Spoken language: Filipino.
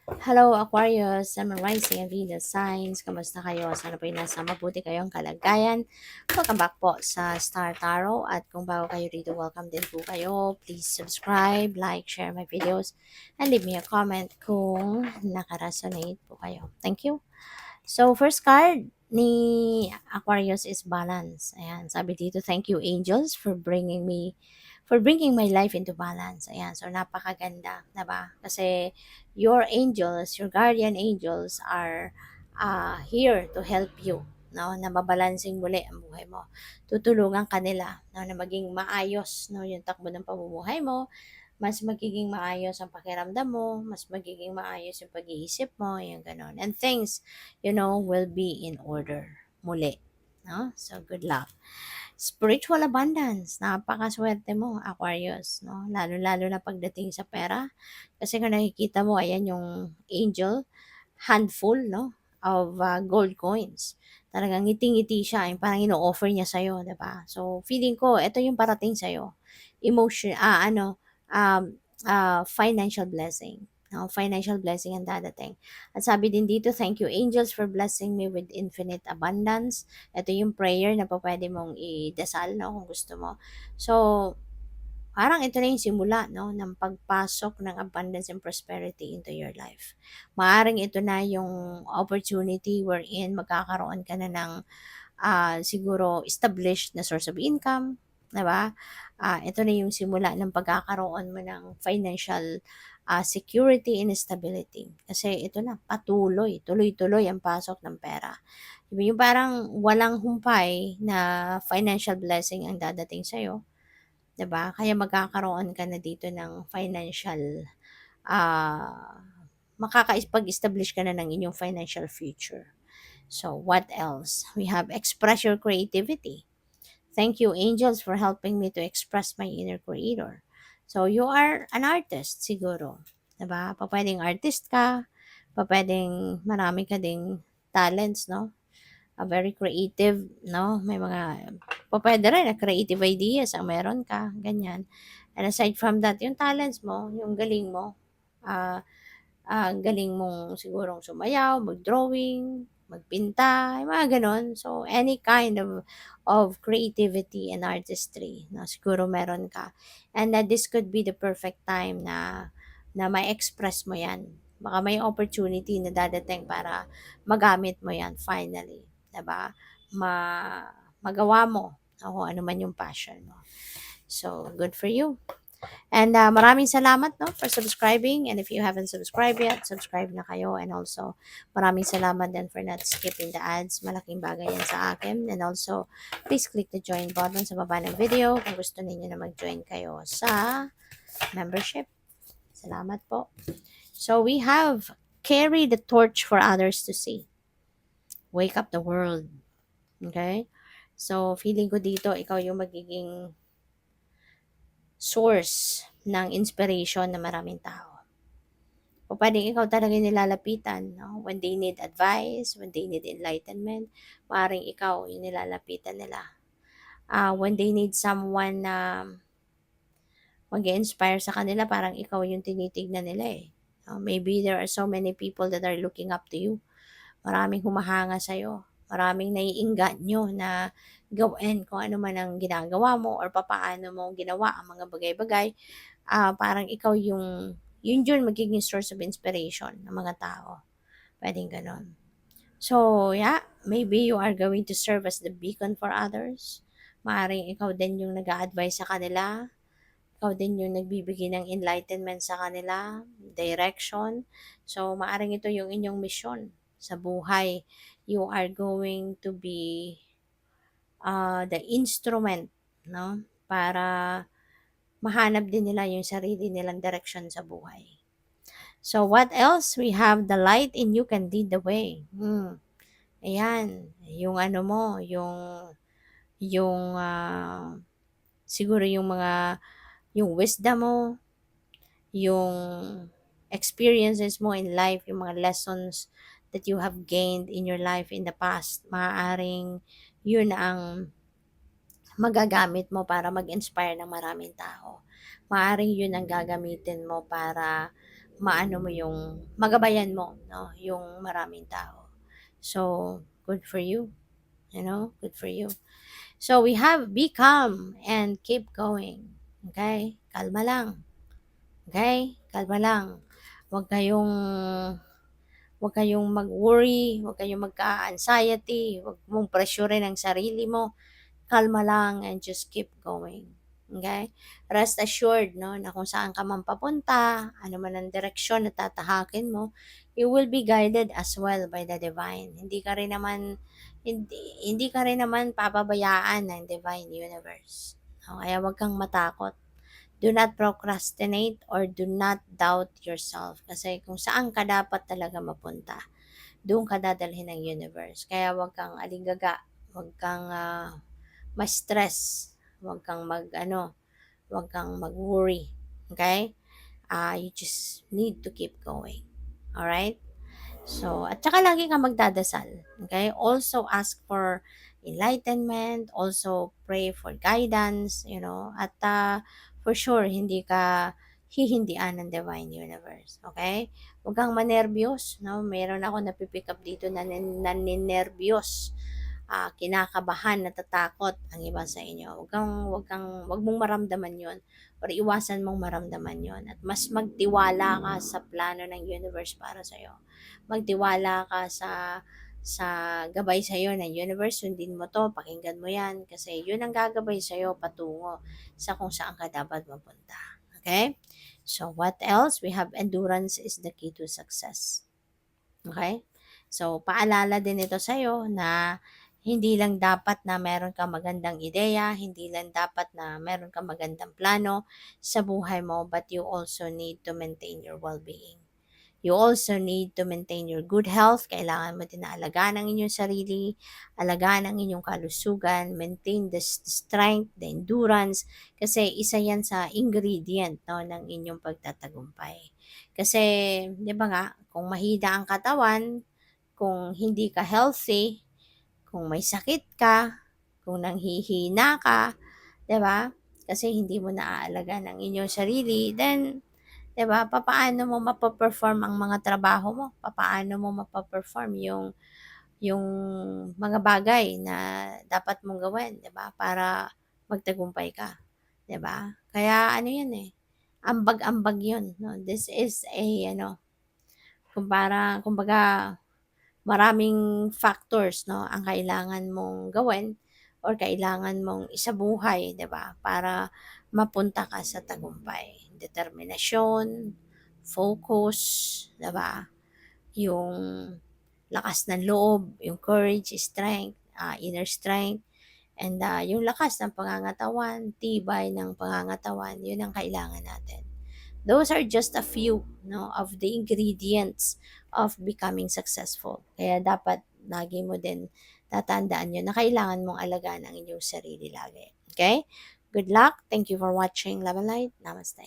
Hello Aquarius, I'm rising and Venus signs. Kamusta kayo? Sana po nasa mabuti kayong kalagayan. Welcome back po sa Star Tarot at kung bago kayo rito, welcome din po kayo. Please subscribe, like, share my videos, and leave me a comment kung nakaresonate po kayo. Thank you. So, first card ni Aquarius is balance. Ayan, sabi dito, thank you angels for bringing my life into balance. Ayan, so napakaganda, 'di ba? Kasi your angels, your guardian angels are here to help you, no? Na mabalancing muli ang buhay mo. Tutulungan kanila, no, na maging maayos, no, yung takbo ng pamumuhay mo, mas magiging maayos ang pakiramdam mo, mas magiging maayos yung pag-iisip mo, yung ganon. And things, will be in order muli. No? So, good luck. Spiritual abundance, napakaswerte mo, Aquarius. No? Lalo-lalo na pagdating sa pera. Kasi kung nakikita mo, ayan yung angel, handful no, of gold coins. Talagang ngiting-ngiti siya, yung parang ino-offer niya sa'yo, 'di ba? So, feeling ko, ito yung parating sa'yo. Financial blessing. No, financial blessing ang dadating. At sabi din dito, thank you angels for blessing me with infinite abundance. Ito yung prayer na pa pwede mong idasal, no, kung gusto mo. So, parang ito na yung simula, no, ng pagpasok ng abundance and prosperity into your life. Maaring ito na yung opportunity wherein magkakaroon ka na ng siguro established na source of income, 'di ba? Ito na yung simula ng pagkakaroon mo ng financial security and stability. Kasi ito na, patuloy, tuloy-tuloy ang pasok ng pera. Yung parang walang humpay na financial blessing ang dadating sa'yo. 'Di ba? Kaya magkakaroon ka na dito ng financial ah makakapag-establish ka na ng inyong financial future. So, what else? We have express your creativity. Thank you, angels, for helping me to express my inner creator. So, you are an artist, siguro. 'Di ba? Pwedeng artist ka, pwedeng marami ka ding talents, no? Very creative, no? May mga, pwede rin na creative ideas ang meron ka, ganyan. And aside from that, yung talents mo, yung galing mo, ah, galing mong sigurong sumayaw, mag-drawing, magpinta, yung mga ganon. So, any kind of creativity and artistry, no, siguro meron ka. And that this could be the perfect time na ma-express mo yan. Baka may opportunity na dadating para magamit mo yan finally. 'Di ba? Magawa mo kung ano man yung passion mo. So, good for you. And maraming salamat, no, for subscribing. And if you haven't subscribed yet, subscribe na kayo. And also, maraming salamat din for not skipping the ads. Malaking bagay yan sa akin. And also, please click the join button sa baba ng video kung gusto ninyo na mag-join kayo sa membership. Salamat po. So, we have carry the torch for others to see. Wake up the world. Okay? So, feeling ko dito, ikaw yung magiging source ng inspiration ng maraming tao. O pwedeng ikaw talaga yung nilalapitan, no? When they need advice, when they need enlightenment, maaaring ikaw yung nilalapitan nila. When they need someone na mag-inspire sa kanila, parang ikaw yung tinitignan nila eh. Maybe there are so many people that are looking up to you. Maraming humahanga sa'yo. Maraming naiinganyo na gawin kung ano man ang ginagawa mo or papaano mo ginawa ang mga bagay-bagay. Parang ikaw yun yun magiging source of inspiration ng mga tao. Pwedeng ganon. So, yeah, maybe you are going to serve as the beacon for others. Maaring ikaw din yung nag-a-advise sa kanila. Ikaw din yung nagbibigay ng enlightenment sa kanila, direction. So, maaring ito yung inyong mission sa buhay. You are going to be the instrument, no? Para mahanap din nila yung sarili nilang direction sa buhay. So, what else? We have the light in you can lead the way. Ayan, yung ano mo, yung siguro yung wisdom mo, yung experiences mo in life, yung mga lessons that you have gained in your life in the past, maaaring yun ang magagamit mo para mag-inspire ng maraming tao. Maaaring yun ang gagamitin mo para maano mo yung magabayan mo, no, yung maraming tao. So, good for you, good for you. So, we have be calm and keep going. Okay? Kalma lang. Okay? Kalma lang. Huwag kayong Huwag kayong mag-worry, huwag kayong magka-anxiety, huwag mong pressurein ang sarili mo. Kalma lang and just keep going. Okay? Rest assured, no, na kung saan ka man papunta, ano man ang direksyon na tatahakin mo, you will be guided as well by the divine. Hindi ka rin naman papabayaan ng divine universe. No? Kaya wag kang matakot. Do not procrastinate or do not doubt yourself. Kasi kung saan ka dapat talaga mapunta, doon ka dadalhin ng universe. Kaya wag kang aligaga, wag kang ma-stress, wag kang mag-worry. Okay? You just need to keep going. Alright? So, at saka lagi kang magdadasal. Okay? Also ask for enlightenment, also pray for guidance, at for sure, hindi ka hihindian ng divine universe. Okay? Huwag kang manervyos, no? Meron ako napipick up dito na naninervyos, kinakabahan, natatakot ang iba sa inyo. Wag mong maramdaman 'yon or iwasan mong maramdaman 'yon at mas magtiwala ka sa plano ng universe para sa iyo. Magtiwala ka sa gabay sa iyo ng universe, sundin mo 'to, pakinggan mo 'yan kasi 'yun ang gagabay sa iyo patungo sa kung saan ka dapat mapunta. Okay? So what else? We have endurance is the key to success. Okay? So, paalala din ito sa'yo na hindi lang dapat na meron kang magandang ideya, hindi lang dapat na meron kang magandang plano sa buhay mo, but you also need to maintain your well-being. You also need to maintain your good health. Kailangan mo din na alagaan ang inyong sarili, alagaan ang inyong kalusugan, maintain the strength, the endurance, kasi isa yan sa ingredient, no, ng inyong pagtatagumpay. Kasi, di ba nga, kung mahina ang katawan, kung hindi ka healthy, kung may sakit ka, kung nanghihina ka, 'di ba? Kasi hindi mo naaalagaan ang inyong sarili, then 'di ba, papaano mo mape-perform ang mga trabaho mo? Papaano mo mape-perform yung mga bagay na dapat mong gawin, 'di ba? Para magtagumpay ka, 'di ba? Kaya ano 'yun eh, ambag-ambag 'yun, no? This is a kumbaga maraming factors, no, ang kailangan mong gawin or kailangan mong isabuhay, 'di ba, para mapunta ka sa tagumpay. Determinasyon, focus, 'di ba, yung lakas ng loob, yung courage, strength, inner strength, and yung lakas ng pangangatawan, tibay ng pangangatawan, yun ang kailangan natin. Those are just a few, no, of the ingredients of becoming successful. Kaya dapat lagi mo din tatandaan yun na kailangan mong alagaan ang inyong sarili lagi. Okay? Good luck. Thank you for watching Love and Light. Namaste.